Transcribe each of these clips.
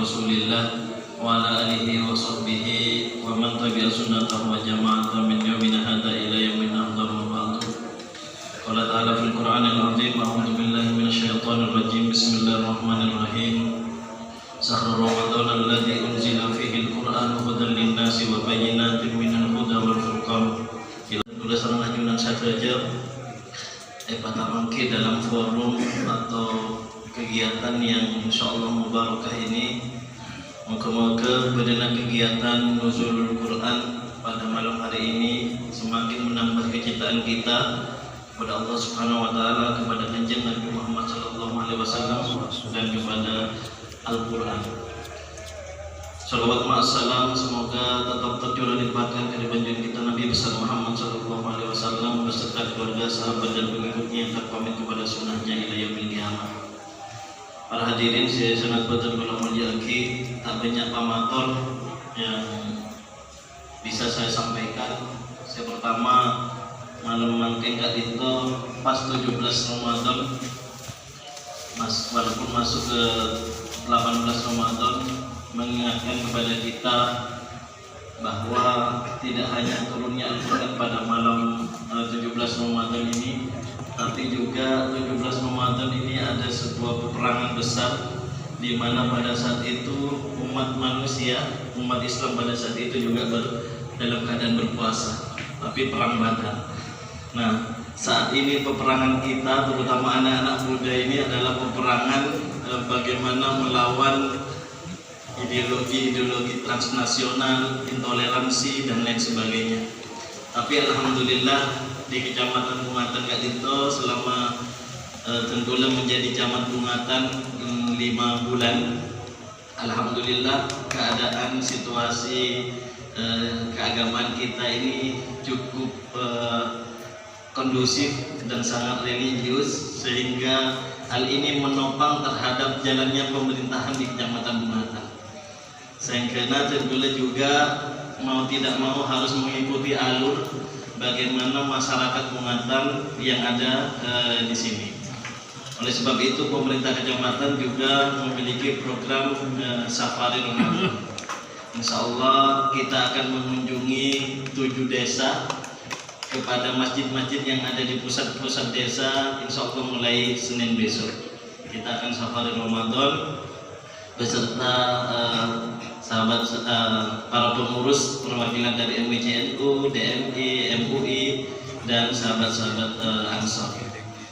Rasulillah wa ala alihi wa sahbihi wa man tabi'a sunnatahu wa jama'ata min yawmina hadha ila yawmin afdal wa ba'du. Qala ta'ala fil Qur'anil 'azim, a'udzu billahi minasyaitonir rajim. Bismillahirrahmanirrahim. Syahrul Ramadan alladzi unzila fihi al-Qur'anu hudan lin-nasi wa bayyinatin minal huda wal furqan. Tulis sareng ajunan sadraja patamangke dalam forum atau kegiatan yang insyaallah mubarakah ini. Moga-moga pada kegiatan nuzulul Quran pada malam hari ini semakin menambah kecintaan kita kepada Allah Subhanahu wa taala, kepada Kanjeng Nabi Muhammad sallallahu alaihi wasallam dan kepada Al-Qur'an. Salawat ma'assalam semoga tetap tercurah limpahkan ke junjungan kita Nabi besar Muhammad sallallahu alaihi wasallam beserta keluarga, sahabat dan pengikutnya yang terpamit kepada sunnahnya ila yaumil qiyamah. Para hadirin, saya sangat betul mulyaki, tak banyak pamator yang bisa saya sampaikan. Saya pertama malam mangkeng Kak Dito pas 17 Ramadan, walaupun masuk ke 18 Ramadan, mengingatkan kepada kita bahwa tidak hanya turunnya Al-Quran pada malam 17 Ramadan ini, tapi juga 17 Ramadan ini ada sebuah peperangan besar di mana pada saat itu umat manusia, umat Islam pada saat itu juga dalam keadaan berpuasa, tapi perang Badar. Nah, saat ini peperangan kita, terutama anak-anak muda ini adalah peperangan bagaimana melawan ideologi transnasional, intoleransi dan lain sebagainya. Tapi alhamdulillah di Kecamatan Bungatan Kak Dito selama Tengkulem menjadi camat Bungatan 5 bulan, alhamdulillah keadaan situasi keagamaan kita ini cukup kondusif dan sangat religius, sehingga hal ini menopang terhadap jalannya pemerintahan di Kecamatan Bungatan. Sehingga Tengkulem juga mau tidak mau harus mengikuti alur bagaimana masyarakat Bungatan yang ada di sini. Oleh sebab itu pemerintah kecamatan juga memiliki program Safari Ramadan. Insya Allah kita akan mengunjungi 7 desa kepada masjid-masjid yang ada di pusat-pusat desa. Insya Allah mulai Senin besok kita akan Safari Ramadan beserta sahabat para pengurus perwakilan dari MWCNU, DMI, MUI dan sahabat-sahabat Ansor.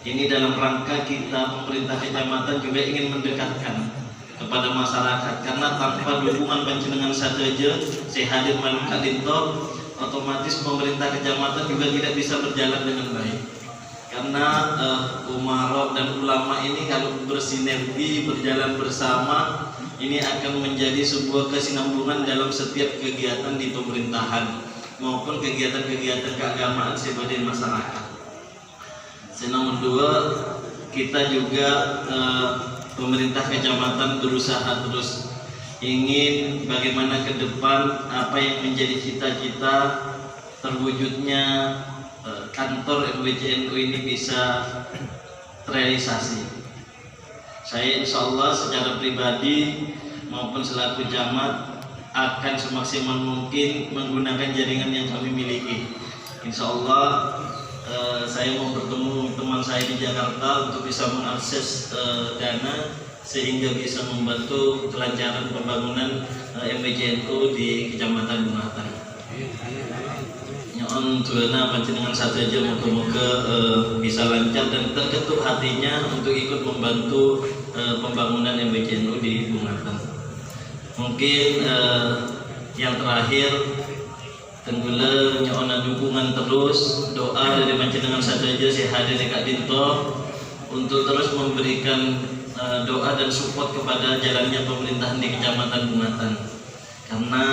Ini dalam rangka kita pemerintah kecamatan juga ingin mendekatkan kepada masyarakat, karena tanpa dukungan panjenengan saja saya hadir malam Kak Dito, otomatis pemerintah kecamatan juga tidak bisa berjalan dengan baik. Karena umarok dan ulama ini kalau bersinergi, berjalan bersama, ini akan menjadi sebuah kesinambungan dalam setiap kegiatan di pemerintahan maupun kegiatan-kegiatan keagamaan sebagai masyarakat. Nomor 2, kita juga pemerintah kecamatan berusaha terus ingin bagaimana ke depan apa yang menjadi cita-cita terwujudnya kantor MWCNU ini bisa terrealisasi. Saya insya Allah secara pribadi maupun selaku camat akan semaksimal mungkin menggunakan jaringan yang kami miliki. Insya Allah saya mau bertemu teman saya di Jakarta untuk bisa mengakses dana sehingga bisa membantu kelancaran pembangunan MWCNU di Kecamatan Bungatan. Nyon tuana panjenengan saja moga-moga bisa lancar dan terketuk hatinya untuk ikut membantu pembangunan MWCNU di Bungatan. Mungkin yang terakhir, Tengkulem nyoona dukungan terus, doa dari panjenengan saja saya hadir di Kak Dito untuk terus memberikan doa dan support kepada jalannya pemerintahan di Kecamatan Bungatan. Karena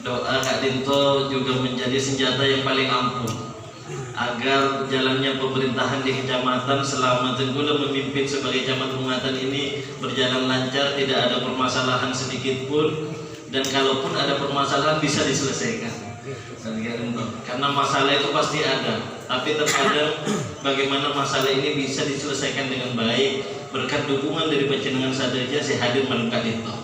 doa Kak Dito juga menjadi senjata yang paling ampuh agar jalannya pemerintahan di kecamatan selama Tengkulem memimpin sebagai camat Bungatan ini berjalan lancar, tidak ada permasalahan sedikit pun, dan kalaupun ada permasalahan bisa diselesaikan. Karena masalah itu pasti ada, tapi terkadang bagaimana masalah ini bisa diselesaikan dengan baik berkat dukungan dari panjenengan saja saya hadir malam Kak Dito.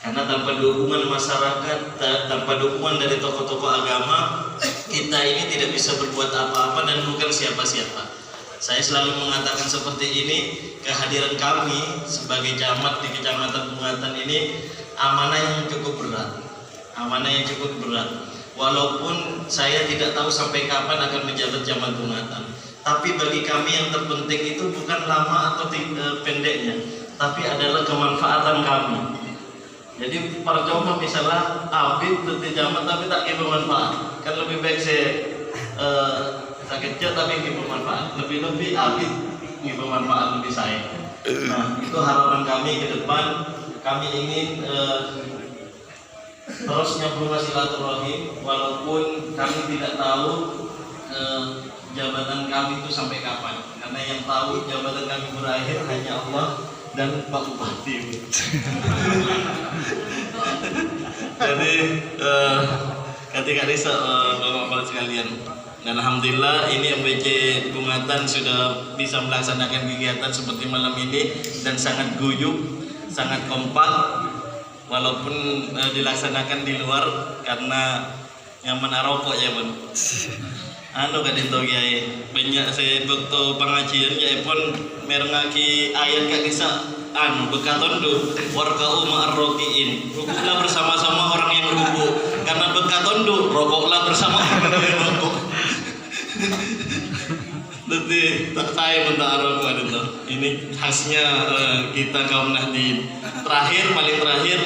Karena tanpa dukungan masyarakat, tanpa dukungan dari tokoh-tokoh agama, kita ini tidak bisa berbuat apa-apa dan bukan siapa-siapa. Saya selalu mengatakan seperti ini, kehadiran kami sebagai camat di Kecamatan Bungatan ini amanah yang cukup berat. Amanah yang cukup berat. Walaupun saya tidak tahu sampai kapan akan menjabat camat Bungatan, tapi bagi kami yang terpenting itu bukan lama atau pendeknya, tapi adalah kemanfaatan kami. Jadi percuma misalnya abid di camat tapi tak bermanfaat, kan lebih baik saya kecil tapi bermanfaat, lebih abid bermanfaat lebih saya. Nah, itu harapan kami ke depan. Kami ingin terus nyambung silaturahim, walaupun kami tidak tahu jabatan kami itu sampai kapan, karena yang tahu jabatan kami berakhir hanya Allah dan Pak Bupati. Jadi ketika desa bapak-bapak sekalian, dan alhamdulillah ini MBC Bungatan sudah bisa melaksanakan kegiatan seperti malam ini dan sangat guyup, sangat kompak. Walaupun dilaksanakan di luar karena nyaman rokok ya Bun. Anu kadito kiai banyak saya waktu pengajian ya pun merengaki ayat kadisa anu bekatondo warkau ma'arrokiin, rukuklah bersama-sama orang yang rukuk, karena bekatondo rokoklah bersama orang yang rokok. Jadi tak saya minta rokok itu. Ini khasnya kita kaum Nahdien. Paling terakhir,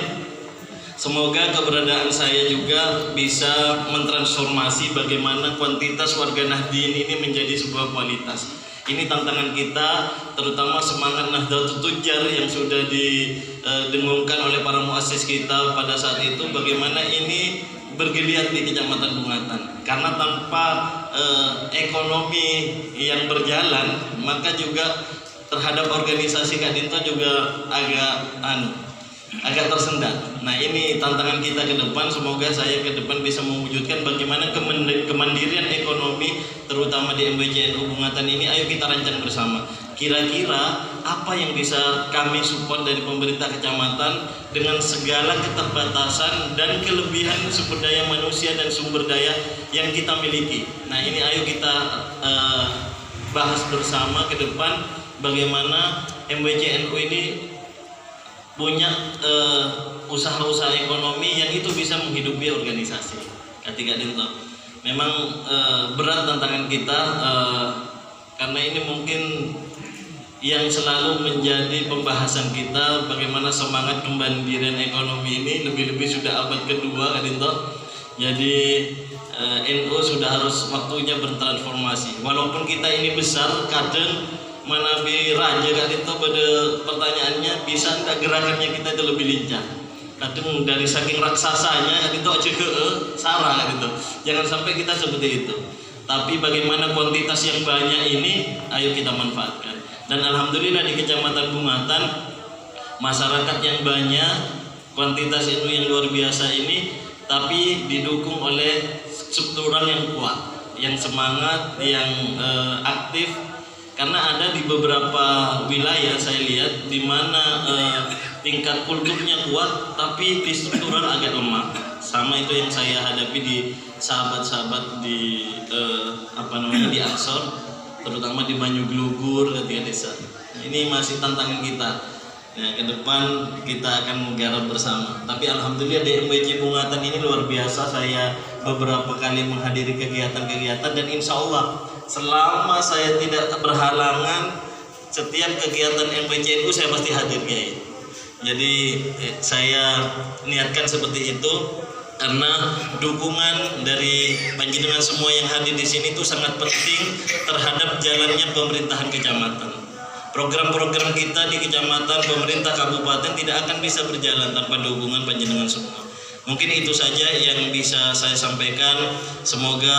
semoga keberadaan saya juga bisa mentransformasi bagaimana kuantitas warga Nahdien ini menjadi sebuah kualitas. Ini tantangan kita, terutama semangat Nahdlatul Tujar yang sudah didengungkan oleh para muassis kita pada saat itu, bagaimana ini bergeliat di Kecamatan Bungatan. Karena tanpa ekonomi yang berjalan, maka juga terhadap organisasi Kadinto juga agak tersendat. Nah, ini tantangan kita ke depan. Semoga saya ke depan bisa mewujudkan bagaimana kemandirian ekonomi, terutama di MBCNU Bungatan ini. Ayo kita rancang bersama. Kira-kira apa yang bisa kami support dari pemerintah kecamatan dengan segala keterbatasan dan kelebihan sumber daya manusia dan sumber daya yang kita miliki. Nah, ini ayo kita bahas bersama ke depan. Bagaimana MBCNU ini punya usaha-usaha ekonomi yang itu bisa menghidupi organisasi. Ketika Dinto, memang berat tantangan kita karena ini mungkin yang selalu menjadi pembahasan kita, bagaimana semangat kemandirian ekonomi ini, lebih-lebih sudah abad kedua Kadinto. Jadi NU sudah harus waktunya bertransformasi. Walaupun kita ini besar, kadang Manabi Raja Kadinto pada pertanyaannya, bisa enggak gerakannya kita itu lebih lincah. Kadang dari saking raksasanya Kadinto aja ke sarah Kadinto. Jangan sampai kita seperti itu. Tapi bagaimana kuantitas yang banyak ini, ayo kita manfaatkan. Dan alhamdulillah di Kecamatan Bungatan, masyarakat yang banyak, kuantitas itu yang luar biasa ini, tapi didukung oleh struktural yang kuat, yang semangat, yang aktif. Karena ada di beberapa wilayah saya lihat di mana tingkat kulturnya kuat, tapi di struktural agak lemah. Sama itu yang saya hadapi di sahabat-sahabat di di Ansor, terutama di Banyuglugur, ketika desa. Ini masih tantangan kita. Nah, ke depan kita akan menggarap bersama. Tapi alhamdulillah di MBC Bungatan ini luar biasa. Saya beberapa kali menghadiri kegiatan-kegiatan dan insya Allah selama saya tidak berhalangan, setiap kegiatan MBCNU saya pasti hadir, Kiai. Jadi saya niatkan seperti itu karena dukungan dari panjenengan semua yang hadir di sini itu sangat penting terhadap jalannya pemerintahan kecamatan. Program-program kita di kecamatan, pemerintah kabupaten tidak akan bisa berjalan tanpa dukungan panjenengan semua. Mungkin itu saja yang bisa saya sampaikan. Semoga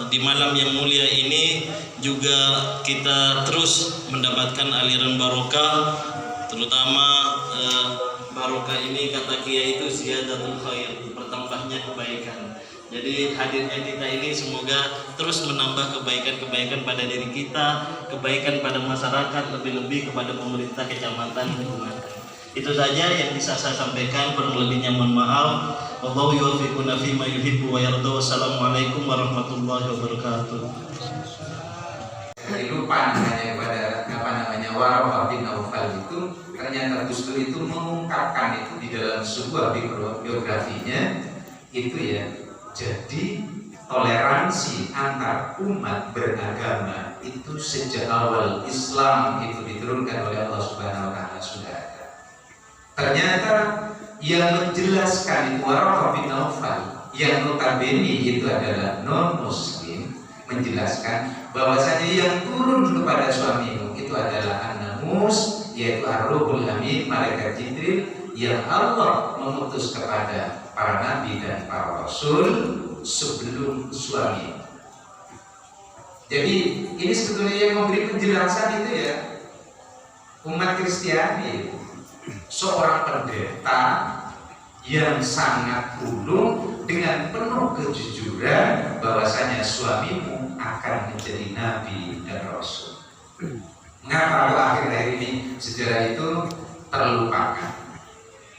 di malam yang mulia ini juga kita terus mendapatkan aliran barokah, terutama barokah ini kata Kiai itu ziyadatul khair, bertambahnya kebaikan. Jadi hadirnya kita ini semoga terus menambah kebaikan-kebaikan pada diri kita, kebaikan pada masyarakat, lebih-lebih kepada pemerintah kecamatan Bungatan. Itu saja yang bisa saya sampaikan, kurang lebihnya mohon maaf. Wallahu yuwaffiquna fi ma yuhibbu wa yarda. Wassalamualaikum warahmatullahi wabarakatuh. Lupa namanya Waraqah bin Naufal itu ternyata Gus Dur itu mengungkapkan itu di dalam sebuah biografinya itu ya. Jadi toleransi antar umat beragama itu sejak awal Islam itu diturunkan oleh Allah Subhanahu wa taala sudah ada. Ternyata yang menjelaskan itu Waraqah bin Naufal yang notabene itu adalah non muslim, menjelaskan bahwasanya yang turun kepada suamimu itu adalah An-Namus, yaitu Ar-Ruhul Amin, malaikat Jibril yang Allah mengutus kepada para nabi dan para rasul sebelum suami. Jadi ini sebetulnya yang memberi penjelasan itu ya umat Kristiani, seorang pendeta yang sangat ulung dengan penuh kejujuran bahwasanya suamimu akan menjadi nabi dan rasul. Mengapa akhir-akhir ini sejarah itu terlupakan?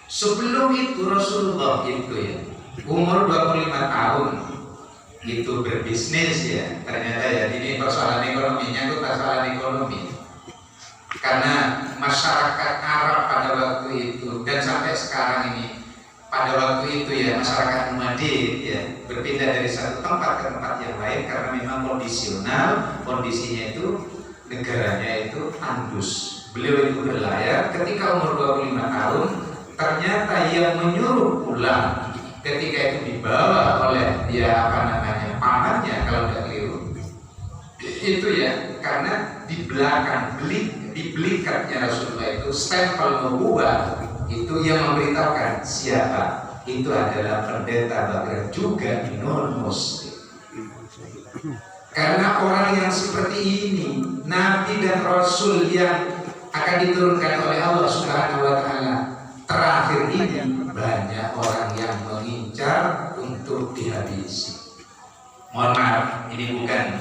Sebelum itu Rasulullah itu ya umur 25 tahun itu berbisnis ya. Ternyata ya ini persoalan ekonominya itu persoalan ekonomi. Karena masyarakat Arab pada waktu itu dan sampai sekarang ini pada waktu itu ya masyarakat Madinah ya berpindah dari satu tempat ke tempat yang lain karena memang kondisional, kondisinya itu negaranya itu tandus. Beliau itu berlayar ketika umur 25 tahun, ternyata yang menyuruh pulang ketika itu dibawa oleh ya pamannya kalau tidak keliru itu ya, karena di belakang di belikatnya Rasulullah itu stempel nubuwah itu yang memberitahukan siapa itu adalah pendeta Baghdad juga non muslim. Karena orang yang seperti ini nabi dan rasul yang akan diturunkan oleh Allah Subhanahu wa taala terakhir ini banyak orang yang mengincar untuk dihabisi. Mohon maaf, ini bukan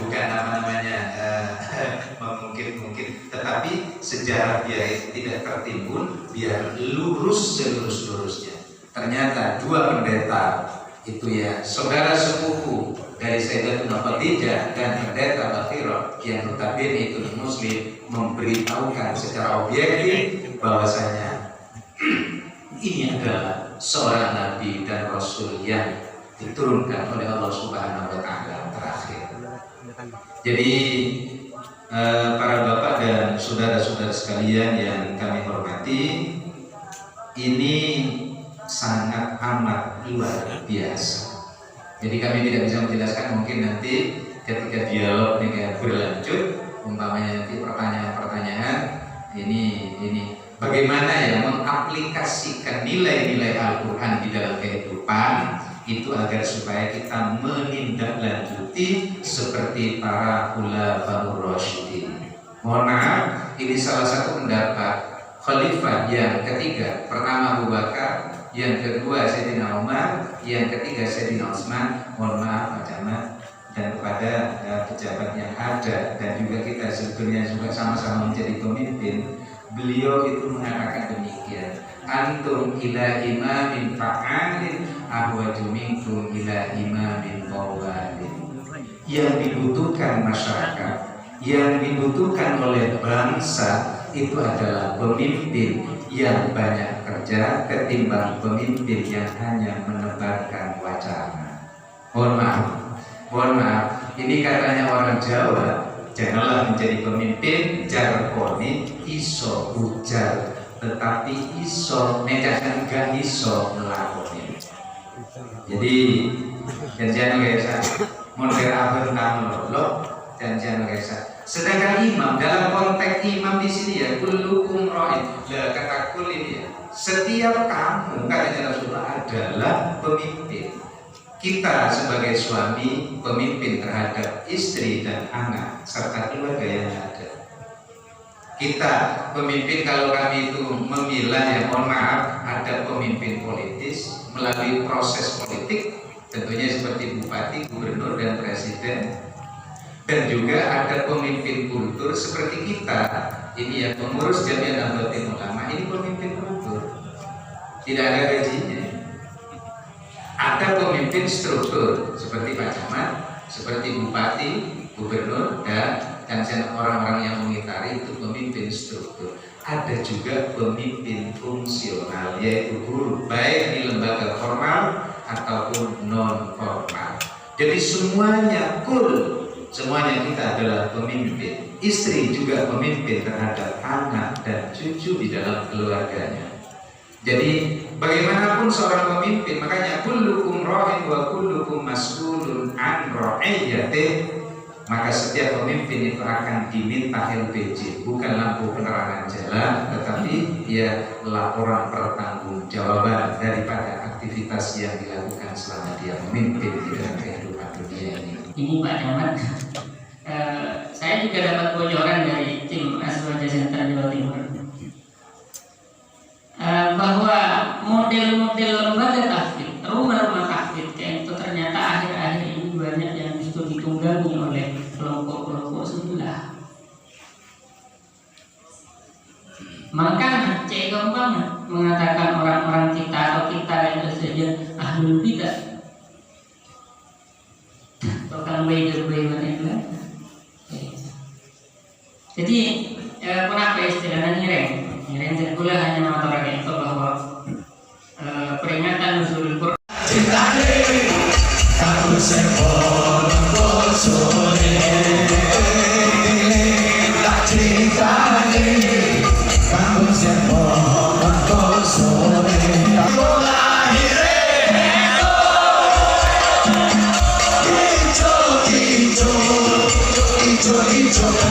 mungkin, tetapi sejarah dia tidak tertimbun, biar lurus selurus-lurusnya. Ternyata dua pendeta itu ya saudara sepupu dari Sayyidatuna Khadijah dan pendeta Bakhira yang notabene itu muslim memberitahukan secara objektif bahwasanya ini adalah seorang nabi dan rasul yang diturunkan oleh Allah Subhanahu wa taala terakhir. Jadi para bapak dan saudara-saudara sekalian yang kami hormati, ini sangat amat luar biasa. Jadi kami tidak bisa menjelaskan, mungkin nanti ketika dialog ini berlanjut, umpamanya nanti pertanyaan-pertanyaan ini bagaimana ya mengaplikasikan nilai-nilai Al-Quran di dalam kehidupan itu agar supaya kita menindaklanjuti seperti para khulafaur rasyidin. Mohon maaf, ini salah satu pendapat khalifah yang ketiga, pertama Abu Bakar, yang kedua Sayyidina Umar, yang ketiga Sayyidina Utsman. Mohon maaf macam dan kepada pejabat yang ada dan juga kita sebetulnya juga sama-sama menjadi pemimpin. Beliau itu mengatakan demikian, antum ila imamin fa'alin ahwaju minkum ila imamin qawalin. Yang dibutuhkan masyarakat, yang dibutuhkan oleh bangsa itu adalah pemimpin yang banyak kerja ketimbang pemimpin yang hanya menebarkan wacana. Mohon maaf, ini katanya orang Jawa, janganlah menjadi pemimpin jargone iso ujar tetapi iso necakan gak iso melakoni. Jadi janjian guys, model apa tentang lo janjian guys. Sedangkan imam dalam konteks imam di sini ya kullukum ra'in. Kata kul ini ya, setiap kamu katanya Rasulullah adalah pemimpin. Kita sebagai suami pemimpin terhadap istri dan anak serta keluarga yang ada. Kita pemimpin, kalau kami itu memilah ya mohon maaf, ada pemimpin politis melalui proses politik tentunya seperti bupati, gubernur dan presiden, dan juga ada pemimpin kultur seperti kita ini ya pengurus Jamiah Nahdlatul Ulama, ini pemimpin kultur. tidak ada gajinya. Ada pemimpin struktur seperti Pak Camat, seperti Bupati, Gubernur, dan orang-orang yang mengitari itu pemimpin struktur. Ada juga pemimpin fungsional, yaitu guru, baik di lembaga formal ataupun non formal. Jadi semuanya semuanya kita adalah pemimpin. Istri juga pemimpin terhadap anak dan cucu di dalam keluarganya. Jadi bagaimanapun seorang pemimpin, makanya kullukum ra'in wa kullukum mas'ulun an ra'iyyatih. Maka setiap pemimpin itu akan diminta LPJ, bukan lampu penerangan jalan, tetapi dia laporan pertanggungjawaban daripada aktivitas yang dilakukan selama dia memimpin di dalam kehidupan dunia ini. Ini Pak Camat, saya juga dapat bocoran dari tim Aswaja Center Jawa Timur bahwa model-model lembaga tahfidz, rumah-rumah tahfidz itu ternyata akhir-akhir ini banyak yang justru ditunggangi oleh kelompok-kelompok sebelah. Maka Cek Gampang mengatakan orang-orang kita atau kita itu saja ahlul bidah. Tukang bayi-bayi itu. Jadi kenapa istilahnya nyereng? Nyereng pula hanya mengatakan itu bahwa peringatan nuzulul Quran. Hijau